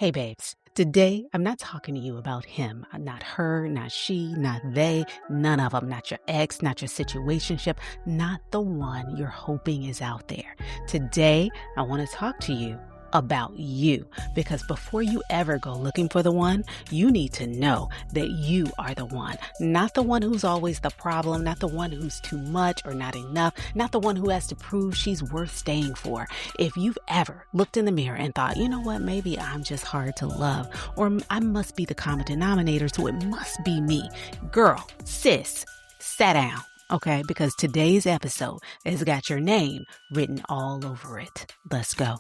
Hey, babes. Today, I'm not talking to you about him, not her, not she, not they, none of them, not your ex, not your situationship, not the one you're hoping is out there. Today, I want to talk to you about you, because before you ever go looking for the one, you need to know that you are the one, not the one who's always the problem, not the one who's too much or not enough, not the one who has to prove she's worth staying for. If you've ever looked in the mirror and thought, you know what, maybe I'm just hard to love, or I must be the common denominator, so it must be me. Girl, sis, sit down, okay? Because today's episode has got your name written all over it. Let's go.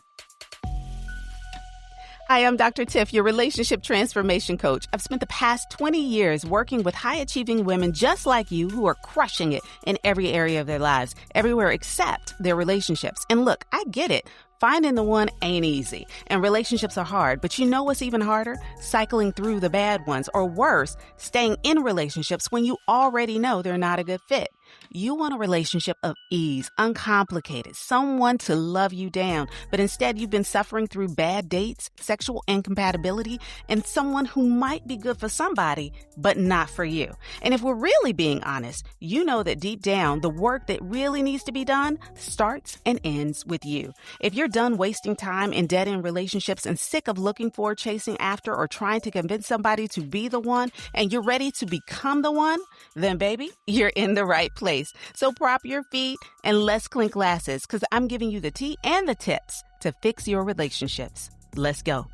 Hi, I'm Dr. Tiff, your relationship transformation coach. I've spent the past 20 years working with high-achieving women just like you who are crushing it in every area of their lives, everywhere except their relationships. And look, I get it. Finding the one ain't easy, and relationships are hard. But you know what's even harder? Cycling through the bad ones, or worse, staying in relationships when you already know they're not a good fit. You want a relationship of ease, uncomplicated, someone to love you down, but instead you've been suffering through bad dates, sexual incompatibility, and someone who might be good for somebody, but not for you. And if we're really being honest, you know that deep down, the work that really needs to be done starts and ends with you. If you're done wasting time in dead-end relationships and sick of looking for, chasing after, or trying to convince somebody to be the one, and you're ready to become the one, then baby, you're in the right place. So prop your feet and let's clink glasses, because I'm giving you the tea and the tips to fix your relationships. Let's go.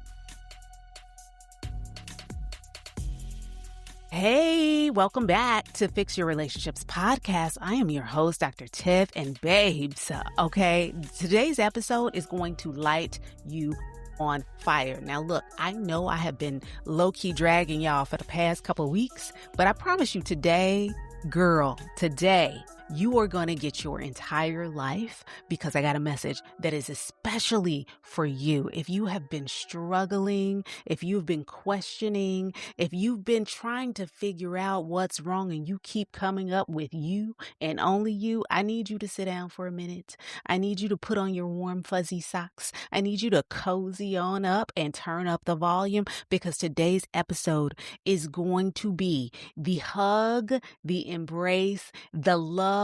Hey, welcome back to Fix Your Relationships podcast. I am your host, Dr. Tiff, and babes, okay, today's episode is going to light you on fire. Now, look, I know I have been low-key dragging y'all for the past couple of weeks, but I promise you today, girl, today, you are going to get your entire life, because I got a message that is especially for you. If you have been struggling, if you've been questioning, if you've been trying to figure out what's wrong and you keep coming up with you and only you, I need you to sit down for a minute. I need you to put on your warm, fuzzy socks. I need you to cozy on up and turn up the volume, because today's episode is going to be the hug, the embrace, the love,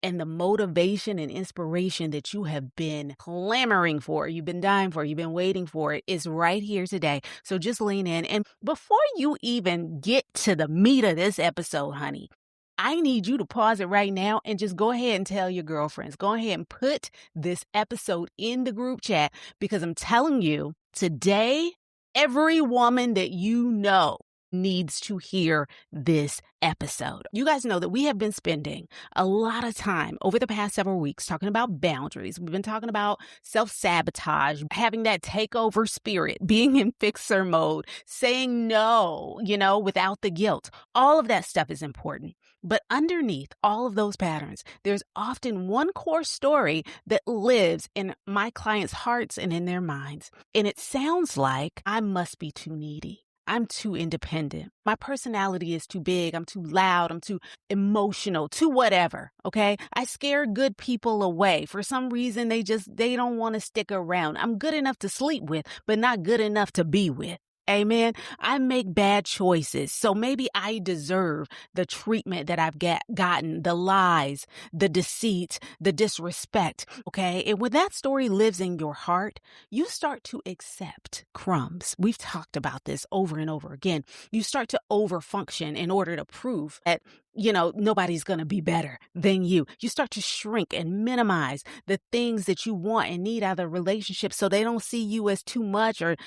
and the motivation and inspiration that you have been clamoring for, you've been dying for, you've been waiting for. It is right here today. So just lean in. And before you even get to the meat of this episode, honey, I need you to pause it right now and just go ahead and tell your girlfriends. Go ahead and put this episode in the group chat, because I'm telling you, today, every woman that you know needs to hear this episode. You guys know that we have been spending a lot of time over the past several weeks talking about boundaries. We've been talking about self-sabotage, having that takeover spirit, being in fixer mode, saying no, without the guilt. All of that stuff is important. But underneath all of those patterns, there's often one core story that lives in my clients' hearts and in their minds. And it sounds like, I must be too needy. I'm too independent. My personality is too big. I'm too loud. I'm too emotional, too whatever. Okay. I scare good people away. For some reason, they don't want to stick around. I'm good enough to sleep with, but not good enough to be with. Amen. I make bad choices. So maybe I deserve the treatment that I've gotten, the lies, the deceit, the disrespect. Okay. And when that story lives in your heart, you start to accept crumbs. We've talked about this over and over again. You start to overfunction in order to prove that nobody's going to be better than you. You start to shrink and minimize the things that you want and need out of the relationship, so they don't see you as too much or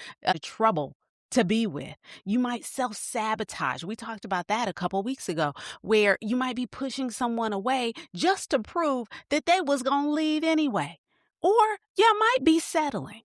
trouble to be with. You might self-sabotage. We talked about that a couple weeks ago, where you might be pushing someone away just to prove that they was going to leave anyway. Or you might be settling,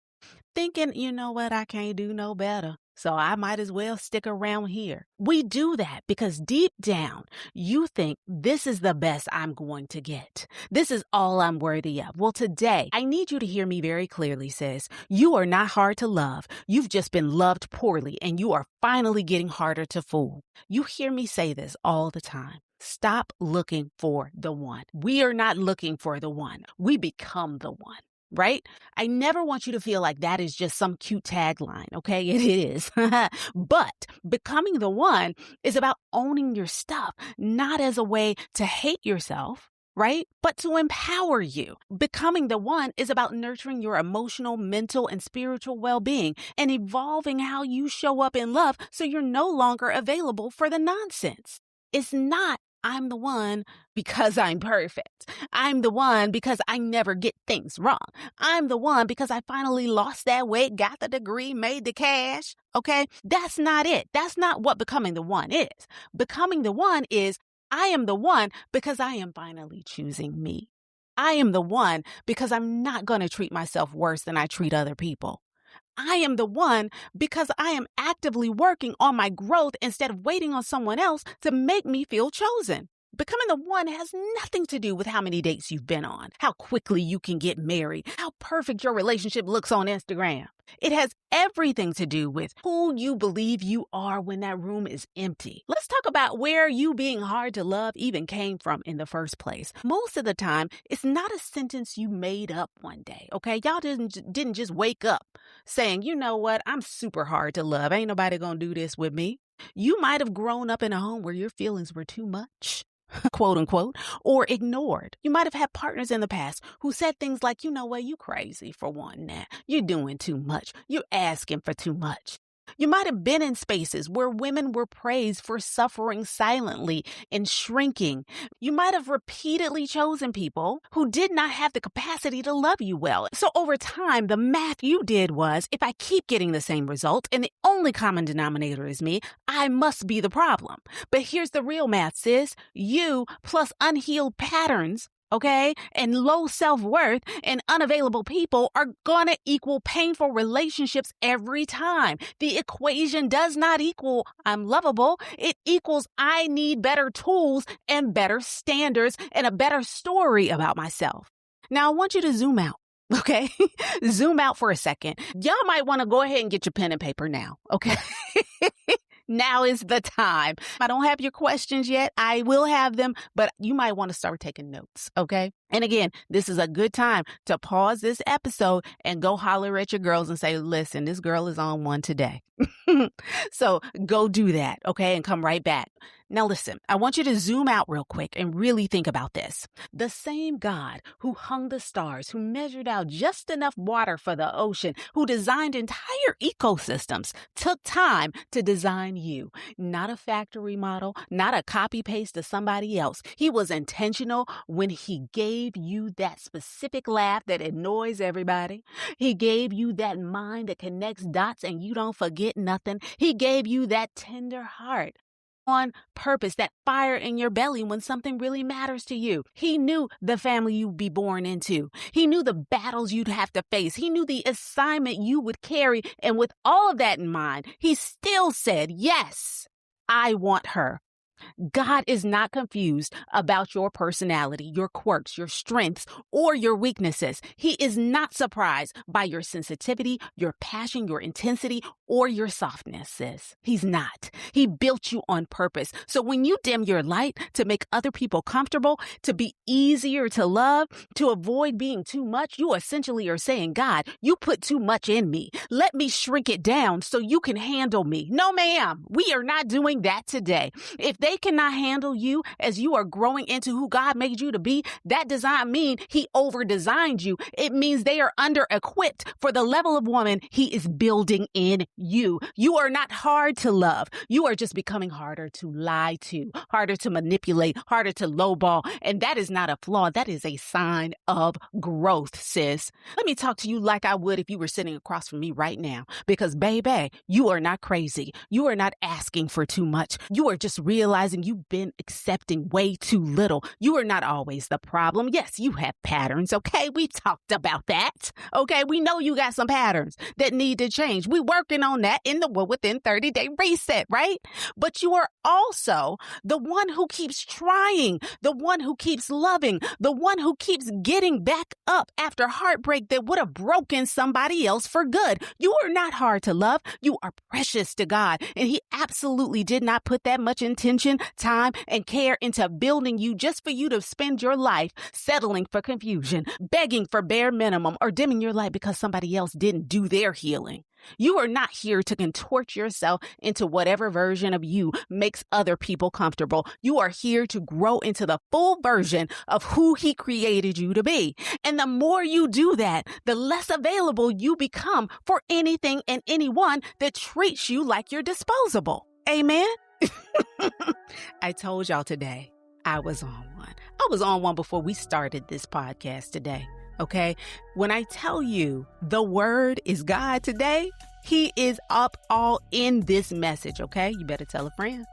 thinking, you know what, I can't do no better, so I might as well stick around here. We do that because deep down, you think this is the best I'm going to get. This is all I'm worthy of. Well, today, I need you to hear me very clearly, sis. You are not hard to love. You've just been loved poorly, and you are finally getting harder to fool. You hear me say this all the time. Stop looking for the one. We are not looking for the one. We become the one. right? I never want you to feel like that is just some cute tagline, okay? It is. But becoming the one is about owning your stuff, not as a way to hate yourself, right? But to empower you. Becoming the one is about nurturing your emotional, mental, and spiritual well-being and evolving how you show up in love so you're no longer available for the nonsense. It's not I'm the one because I'm perfect. I'm the one because I never get things wrong. I'm the one because I finally lost that weight, got the degree, made the cash. Okay? That's not it. That's not what becoming the one is. Becoming the one is I am the one because I am finally choosing me. I am the one because I'm not going to treat myself worse than I treat other people. I am the one because I am actively working on my growth instead of waiting on someone else to make me feel chosen. Becoming the one has nothing to do with how many dates you've been on, how quickly you can get married, how perfect your relationship looks on Instagram. It has everything to do with who you believe you are when that room is empty. Let's talk about where you being hard to love even came from in the first place. Most of the time, it's not a sentence you made up one day, okay? Y'all didn't just wake up saying, you know what, I'm super hard to love. Ain't nobody gonna do this with me. You might have grown up in a home where your feelings were too much, quote unquote, or ignored. You might have had partners in the past who said things like, you know what, you crazy for wanting that. You're doing too much. You're asking for too much. You might have been in spaces where women were praised for suffering silently and shrinking. You might have repeatedly chosen people who did not have the capacity to love you well. So over time, the math you did was, if I keep getting the same result and the only common denominator is me, I must be the problem. But here's the real math, sis. You plus unhealed patterns, okay, and low self-worth and unavailable people are gonna equal painful relationships every time. The equation does not equal I'm lovable. It equals I need better tools and better standards and a better story about myself. Now, I want you to zoom out. Okay, zoom out for a second. Y'all might want to go ahead and get your pen and paper now. Okay. Now is the time. I don't have your questions yet. I will have them, but you might want to start taking notes, okay? And again, this is a good time to pause this episode and go holler at your girls and say, listen, this girl is on one today. So go do that, okay? And come right back. Now listen, I want you to zoom out real quick and really think about this. The same God who hung the stars, who measured out just enough water for the ocean, who designed entire ecosystems, took time to design you. Not a factory model, not a copy paste to somebody else. He was intentional when he gave you that specific laugh that annoys everybody. He gave you that mind that connects dots and you don't forget nothing. He gave you that tender heart on purpose, that fire in your belly when something really matters to you. He knew the family you'd be born into. He knew the battles you'd have to face. He knew the assignment you would carry. And with all of that in mind, he still said, yes, I want her. God is not confused about your personality, your quirks, your strengths, or your weaknesses. He is not surprised by your sensitivity, your passion, your intensity, or your softness, sis. He's not. He built you on purpose. So when you dim your light to make other people comfortable, to be easier to love, to avoid being too much, you essentially are saying, God, you put too much in me. Let me shrink it down so you can handle me. No, ma'am. We are not doing that today. If they cannot handle you as you are growing into who God made you to be, that does not mean he over-designed you. It means they are under-equipped for the level of woman he is building in you. You are not hard to love. You are just becoming harder to lie to, harder to manipulate, harder to lowball. And that is not a flaw. That is a sign of growth, sis. Let me talk to you like I would if you were sitting across from me right now. Because, baby, you are not crazy. You are not asking for too much. You are just realizing you've been accepting way too little. You are not always the problem. Yes, you have patterns, okay? We talked about that, okay? We know you got some patterns that need to change. We're working on on that in the within 30-day reset, right? But you are also the one who keeps trying, the one who keeps loving, the one who keeps getting back up after heartbreak that would have broken somebody else for good. You are not hard to love. You are precious to God. And He absolutely did not put that much intention, time, and care into building you just for you to spend your life settling for confusion, begging for bare minimum, or dimming your light because somebody else didn't do their healing. You are not here to contort yourself into whatever version of you makes other people comfortable. You are here to grow into the full version of who He created you to be. And the more you do that, the less available you become for anything and anyone that treats you like you're disposable. Amen? I told y'all today I was on one. I was on one before we started this podcast today. Okay. When I tell you the word is God today, He is up all in this message. Okay. You better tell a friend.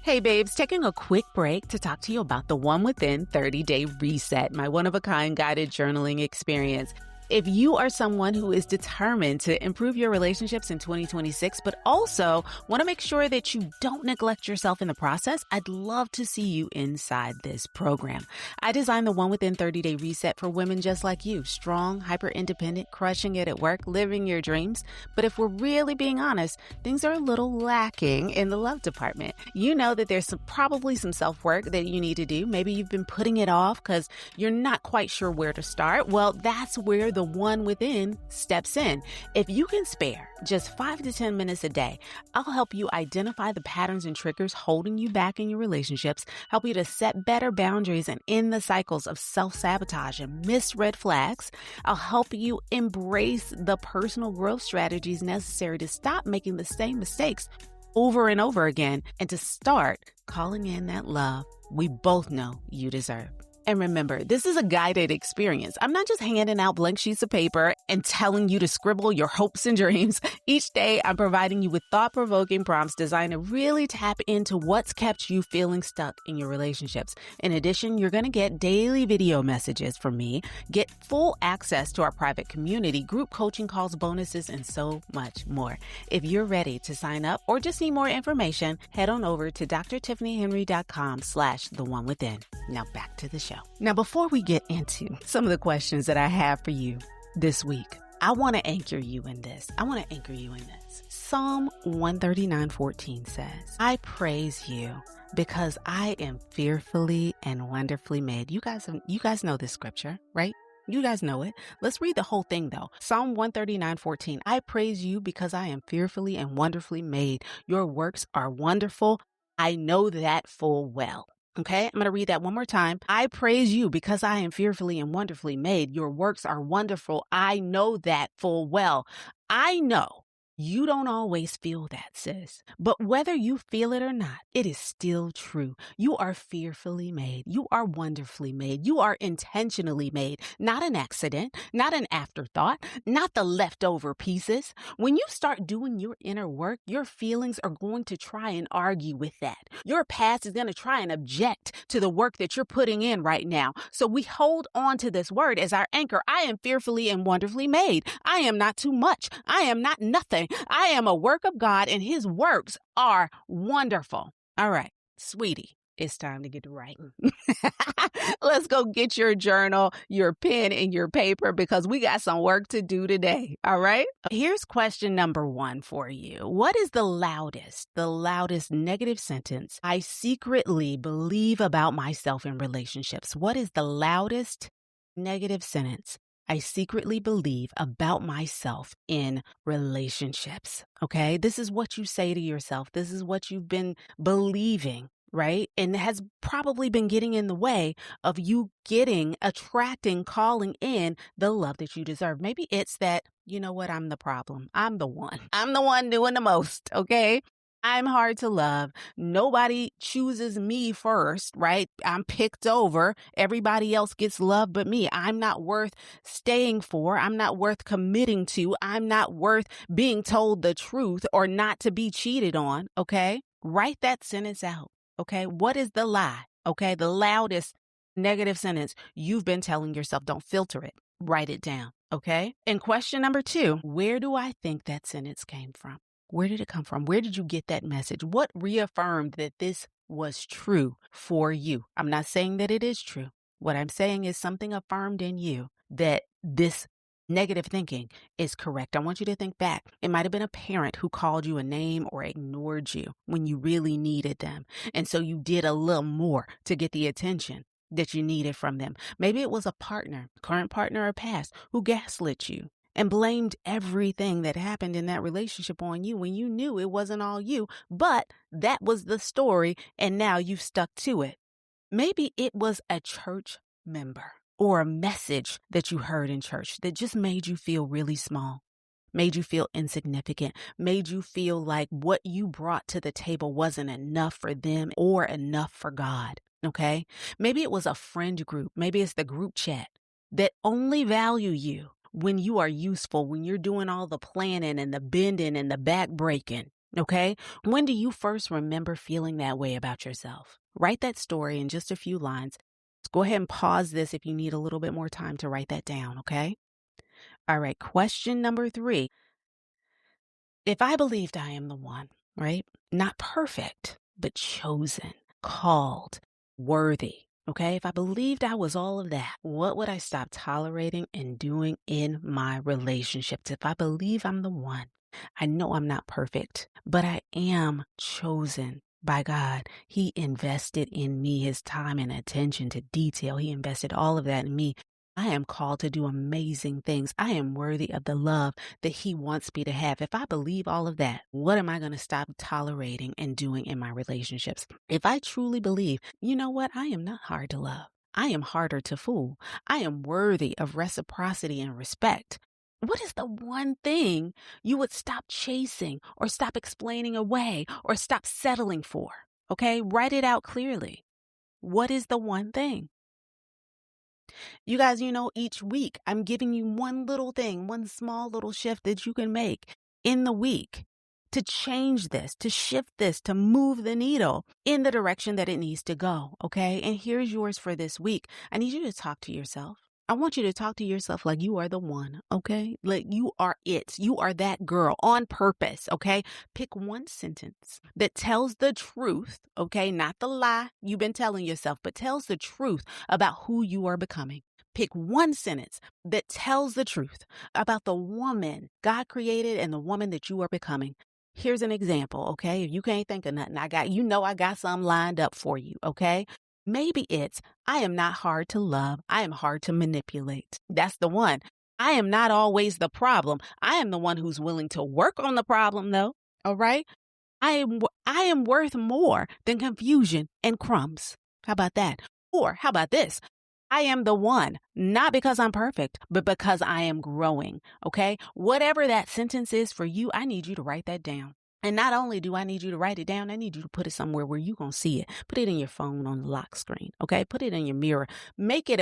Hey babes, taking a quick break to talk to you about the One Within 30-Day Reset, my one-of-a-kind guided journaling experience. If you are someone who is determined to improve your relationships in 2026, but also want to make sure that you don't neglect yourself in the process, I'd love to see you inside this program. I designed the One Within 30-Day Reset for women just like you, strong, hyper-independent, crushing it at work, living your dreams. But if we're really being honest, things are a little lacking in the love department. You know that there's probably some self-work that you need to do. Maybe you've been putting it off because you're not quite sure where to start. Well, that's where the One Within steps in. If you can spare just 5 to 10 minutes a day, I'll help you identify the patterns and triggers holding you back in your relationships, help you to set better boundaries and end the cycles of self-sabotage and missed red flags. I'll help you embrace the personal growth strategies necessary to stop making the same mistakes over and over again and to start calling in that love we both know you deserve. And remember, this is a guided experience. I'm not just handing out blank sheets of paper and telling you to scribble your hopes and dreams. Each day, I'm providing you with thought-provoking prompts designed to really tap into what's kept you feeling stuck in your relationships. In addition, you're going to get daily video messages from me, get full access to our private community, group coaching calls, bonuses, and so much more. If you're ready to sign up or just need more information, head on over to drtiffanyhenry.com/theonewithin. Now back to the show. Now, before we get into some of the questions that I have for you this week, I want to anchor you in this. Psalm 139:14 says, I praise you because I am fearfully and wonderfully made. You guys know this scripture, right? You guys know it. Let's read the whole thing though. Psalm 139:14. I praise you because I am fearfully and wonderfully made. Your works are wonderful. I know that full well. Okay, I'm going to read that one more time. I praise you because I am fearfully and wonderfully made. Your works are wonderful. I know that full well. I know you don't always feel that, sis. But whether you feel it or not, it is still true. You are fearfully made. You are wonderfully made. You are intentionally made. Not an accident, not an afterthought, not the leftover pieces. When you start doing your inner work, your feelings are going to try and argue with that. Your past is going to try and object to the work that you're putting in right now. So we hold on to this word as our anchor. I am fearfully and wonderfully made. I am not too much. I am not nothing. I am a work of God and His works are wonderful. All right, sweetie, it's time to get to writing. Let's go get your journal, your pen, and your paper because we got some work to do today. All right. Here's question number 1 for you. What is the loudest negative sentence I secretly believe about myself in relationships? What is the loudest negative sentence I secretly believe about myself in relationships? Okay. This is what you say to yourself. This is what you've been believing, right? And has probably been getting in the way of you attracting, calling in the love that you deserve. Maybe it's that, you know what? I'm the problem. I'm the one doing the most. Okay. I'm hard to love. Nobody chooses me first, right? I'm picked over. Everybody else gets love but me. I'm not worth staying for. I'm not worth committing to. I'm not worth being told the truth or not to be cheated on, okay? Write that sentence out, okay? What is the lie, okay? The loudest negative sentence you've been telling yourself. Don't filter it. Write it down, okay? And question number 2, where do I think that sentence came from? Where did it come from? Where did you get that message? What reaffirmed that this was true for you? I'm not saying that it is true. What I'm saying is something affirmed in you that this negative thinking is correct. I want you to think back. It might have been a parent who called you a name or ignored you when you really needed them. And so you did a little more to get the attention that you needed from them. Maybe it was a partner, current partner or past, who gaslit you and blamed everything that happened in that relationship on you when you knew it wasn't all you, but that was the story and now you've stuck to it. Maybe it was a church member or a message that you heard in church that just made you feel really small, made you feel insignificant, made you feel like what you brought to the table wasn't enough for them or enough for God. Okay? Maybe it was a friend group. Maybe it's the group chat that only value you when you are useful, when you're doing all the planning and the bending and the back breaking. Okay? When do you first remember feeling that way about yourself? Write that story in just a few lines. Go ahead and pause this if you need a little bit more time to write that down. Okay? All right. Question number 3. If I believed I am the one, right? Not perfect, but chosen, called, worthy. Okay. If I believed I was all of that, what would I stop tolerating and doing in my relationships? If I believe I'm the one, I know I'm not perfect, but I am chosen by God. He invested in me his time and attention to detail. He invested all of that in me. I am called to do amazing things. I am worthy of the love that he wants me to have. If I believe all of that, what am I going to stop tolerating and doing in my relationships? If I truly believe, you know what? I am not hard to love. I am harder to fool. I am worthy of reciprocity and respect. What is the one thing you would stop chasing or stop explaining away or stop settling for? Okay, write it out clearly. What is the one thing? You guys, each week I'm giving you one little thing, one small little shift that you can make in the week to change this, to shift this, to move the needle in the direction that it needs to go. Okay. And here's yours for this week. I need you to talk to yourself. I want you to talk to yourself like you are the one, okay? Like you are it. You are that girl on purpose, okay? Pick one sentence that tells the truth, okay? Not the lie you've been telling yourself, but tells the truth about who you are becoming. Pick one sentence that tells the truth about the woman God created and the woman that you are becoming. Here's an example, okay? If you can't think of nothing, I got some lined up for you, okay? Maybe it's, I am not hard to love. I am hard to manipulate. That's the one. I am not always the problem. I am the one who's willing to work on the problem, though. All right. I am worth more than confusion and crumbs. How about that? Or how about this? I am the one, not because I'm perfect, but because I am growing. Okay. Whatever that sentence is for you, I need you to write that down. And not only do I need you to write it down, I need you to put it somewhere where you're going to see it. Put it in your phone on the lock screen. Okay. Put it in your mirror. Make it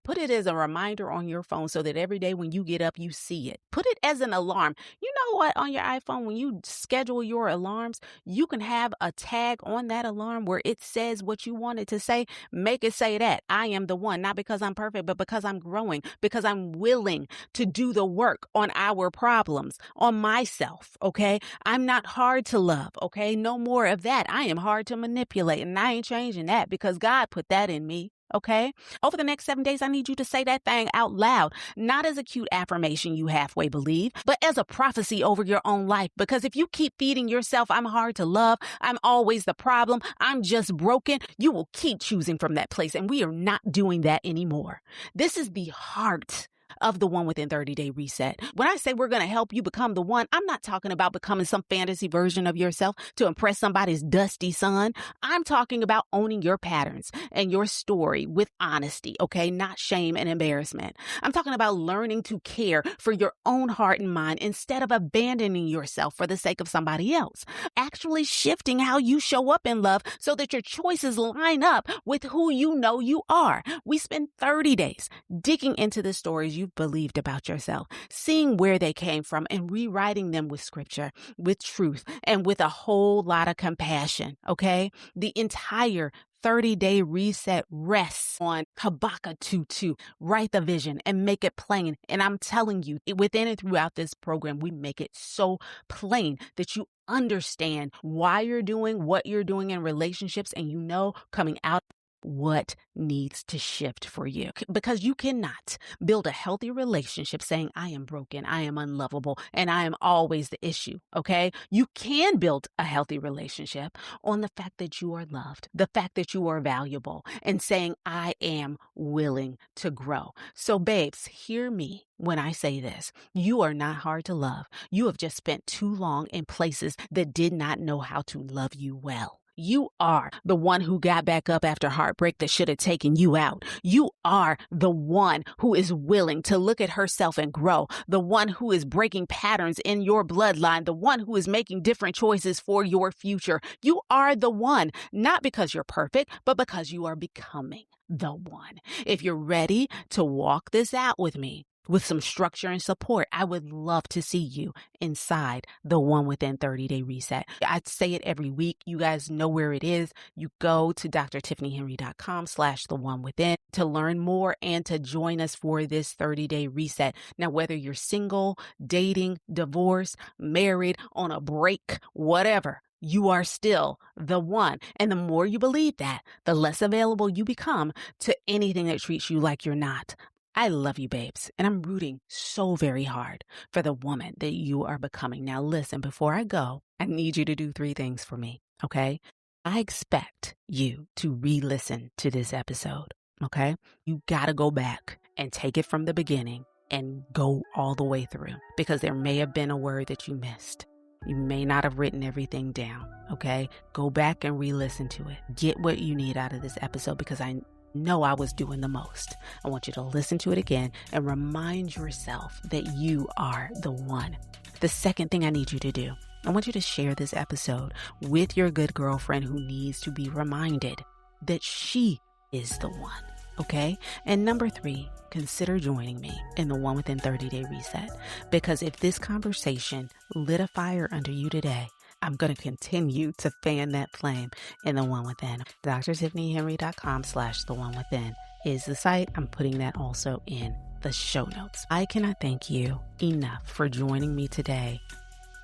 put it as a reminder on your phone so that every day when you get up, you see it. Put it as an alarm. You know what? On your iPhone, when you schedule your alarms, you can have a tag on that alarm where it says what you want it to say. Make it say that I am the one, not because I'm perfect, but because I'm growing, because I'm willing to do the work on our problems, on myself. Okay. I'm not hard to love. Okay. No more of that. I am hard to manipulate, and I ain't changing that because God put that in me. Okay. Over the next 7 days, I need you to say that thing out loud, not as a cute affirmation you halfway believe, but as a prophecy over your own life. Because if you keep feeding yourself, I'm hard to love, I'm always the problem, I'm just broken, you will keep choosing from that place. And we are not doing that anymore. This is the heart of the One Within 30-Day Reset. When I say we're going to help you become the one, I'm not talking about becoming some fantasy version of yourself to impress somebody's dusty son. I'm talking about owning your patterns and your story with honesty, okay? Not shame and embarrassment. I'm talking about learning to care for your own heart and mind instead of abandoning yourself for the sake of somebody else. Actually shifting how you show up in love so that your choices line up with who you know you are. We spend 30 days digging into the stories you you've believed about yourself, seeing where they came from and rewriting them with scripture, with truth, and with a whole lot of compassion, okay? The entire 30-day reset rests on Habakkuk 2:2. Write the vision and make it plain. And I'm telling you, within and throughout this program, we make it so plain that you understand why you're doing what you're doing in relationships, and you know coming out what needs to shift for you. Because you cannot build a healthy relationship saying, I am broken, I am unlovable, and I am always the issue, okay? You can build a healthy relationship on the fact that you are loved, the fact that you are valuable, and saying, I am willing to grow. So babes, hear me when I say this. You are not hard to love. You have just spent too long in places that did not know how to love you well. You are the one who got back up after heartbreak that should have taken you out. You are the one who is willing to look at herself and grow, the one who is breaking patterns in your bloodline, the one who is making different choices for your future. You are the one, not because you're perfect, but because you are becoming the one. If you're ready to walk this out with me, with some structure and support, I would love to see you inside the One Within 30-Day Reset. I say it every week. You guys know where it is. You go to drtiffanyhenry.com/theonewithin to learn more and to join us for this 30-day reset. Now, whether you're single, dating, divorced, married, on a break, whatever, you are still the one. And the more you believe that, the less available you become to anything that treats you like you're not. I love you, babes, and I'm rooting so very hard for the woman that you are becoming. Now, listen, before I go, I need you to do 3 things for me, okay? I expect you to re-listen to this episode, okay? You got to go back and take it from the beginning and go all the way through, because there may have been a word that you missed. You may not have written everything down, okay? Go back and re-listen to it. Get what you need out of this episode, because I know I was doing the most. I want you to listen to it again and remind yourself that you are the one. The second thing I need you to do, I want you to share this episode with your good girlfriend who needs to be reminded that she is the one, okay? And number 3, consider joining me in the One Within 30-Day Reset, because if this conversation lit a fire under you today, I'm going to continue to fan that flame in the One Within. drtiffanyhenry.com/theonewithin is the site. I'm putting that also in the show notes. I cannot thank you enough for joining me today.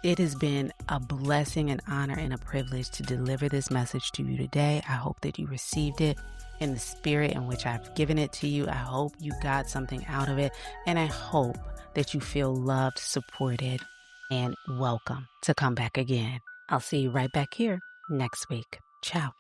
It has been a blessing, an honor, and a privilege to deliver this message to you today. I hope that you received it in the spirit in which I've given it to you. I hope you got something out of it, and I hope that you feel loved, supported, and welcome to come back again. I'll see you right back here next week. Ciao.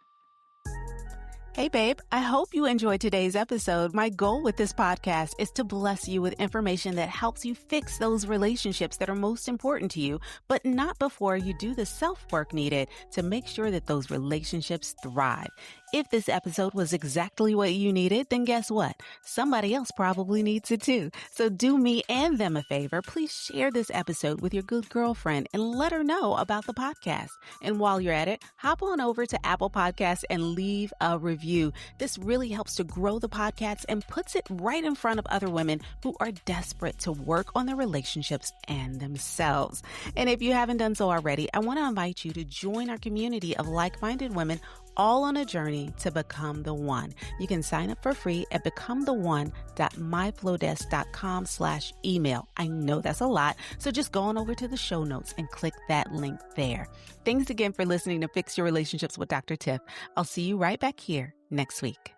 Hey, babe, I hope you enjoyed today's episode. My goal with this podcast is to bless you with information that helps you fix those relationships that are most important to you, but not before you do the self-work needed to make sure that those relationships thrive. If this episode was exactly what you needed, then guess what? Somebody else probably needs it too. So do me and them a favor. Please share this episode with your good girlfriend and let her know about the podcast. And while you're at it, hop on over to Apple Podcasts and leave a review. This really helps to grow the podcast and puts it right in front of other women who are desperate to work on their relationships and themselves. And if you haven't done so already, I want to invite you to join our community of like-minded women all on a journey to become the one. You can sign up for free at becomethone.myflowdesk.com/email. I know that's a lot, so just go on over to the show notes and click that link there. Thanks again for listening to Fix Your Relationships with Dr. Tiff. I'll see you right back here next week.